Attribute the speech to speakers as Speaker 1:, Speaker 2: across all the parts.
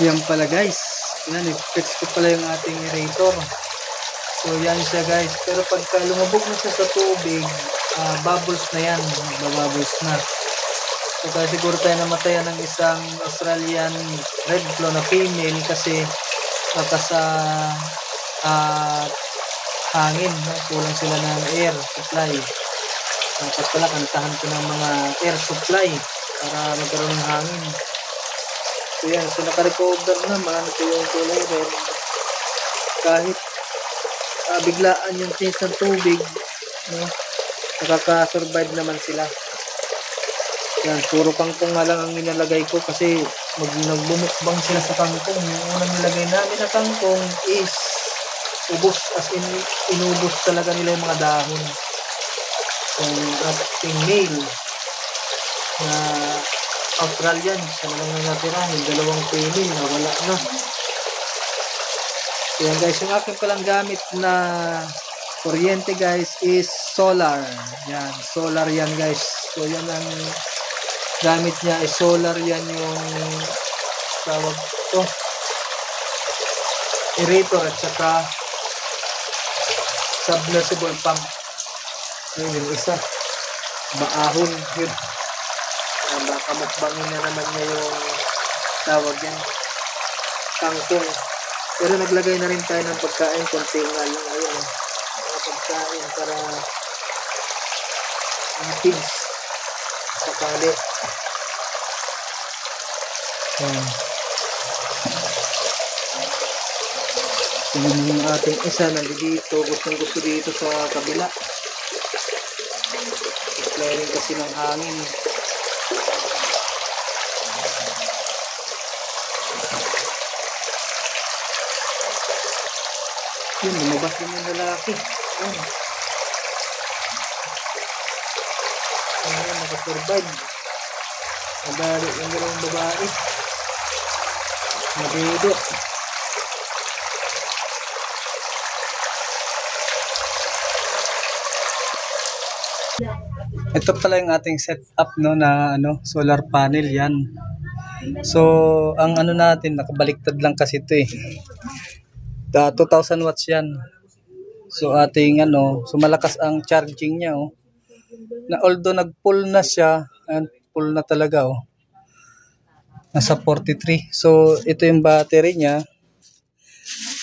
Speaker 1: Yan pala guys. Yan, i-fix ko pala yung ating aerator. So yan siya guys. Pero pagka lumabog na siya sa tubig, bubbles na yan. Magbabubbles na. So kaya siguro tayo namatayan ng isang Australian red claw na female kasi baka sa hangin. Kulang sila ng air supply. Dapat pala kantahan ko ng mga air supply para magkaroon ng hangin. So yan, so naka-recover naman. Ito yung kulay red. Kahit biglaan yung change ng tubig, no? Nakaka-survive naman sila. Yan, puro kangkong nga lang ang nilalagay ko kasi nagbumukbang sila sa kangkong. Yung unang nilagay namin na kangkong is ubos, as in inubos talaga nila yung mga dahon. So ating male na Australian, siya na lang natira, yung dalawang female na wala na. So yan guys, yung aking palang gamit na kuryente guys is solar. Yan, solar yan guys. So yan ang gamit niya is solar, yan yung tawag to aerator at saka submersible pump. Yun yung isa, maahon yun. Baka mukbangin na naman niya yung tawag yan, kangkong. Pero naglagay na rin tayo ng pagkain, konti nga lang. Ayun, mga pagkain para mga pigs sa kali. Tingnan yung ating isa nandito, gustong gusto dito sa kabila. Supply rin kasi ng hangin. Yun, lumabas din yung lalaki. Ayan, nakasurvive. Nabali yung dalawang babae. Nabido. Ito pala yung ating setup, no, na solar panel yan. So ang natin nakabaliktad lang kasi ito 2000 watts yan. So ating so malakas ang charging niya na although nag-pull na siya, full na talaga nasa 43. So ito yung battery niya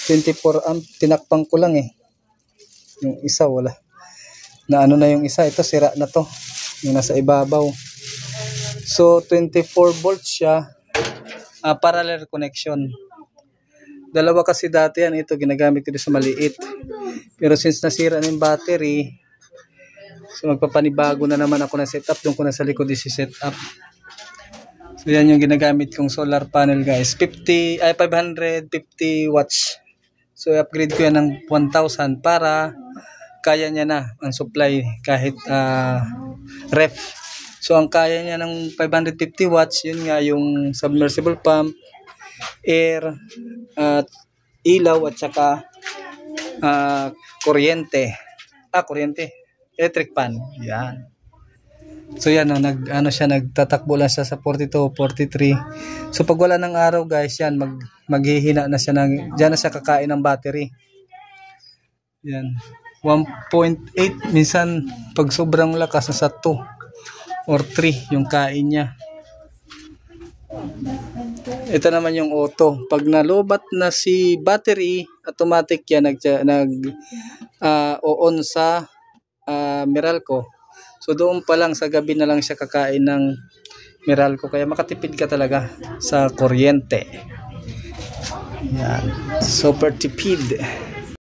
Speaker 1: 24 amp, tinakpang ko lang yung isa wala na na yung isa, ito sira na to yung nasa ibabaw. So 24 volts siya, parallel connection. Dalawa kasi dati yan, ito ginagamit ko sa maliit. Pero since nasira na yung battery, so magpapanibago na naman ako na setup. Doon ko na sa likod isi-setup. So yan yung ginagamit kong solar panel guys. 550 watts. So i-upgrade ko yan ng 1000 para kaya niya na ang supply kahit ref. So ang kaya niya ng 550 watts, yun nga yung submersible pump, air, ilaw at saka kuryente. Electric fan. Yan. So yan nagtatakbo lang siya sa 42, 43. So pag wala ng araw guys, yan maghihina na siya diyan na siya kakain ng battery. Yan. 1.8 minsan pag sobrang lakas nasa 2 or 3 yung kain niya. Ito naman yung auto. Pag nalobat na si battery, automatic yan on sa Meralco. So doon pa lang sa gabi na lang siya kakain ng Meralco. Kaya makatipid ka talaga sa kuryente. Yan. Super tipid.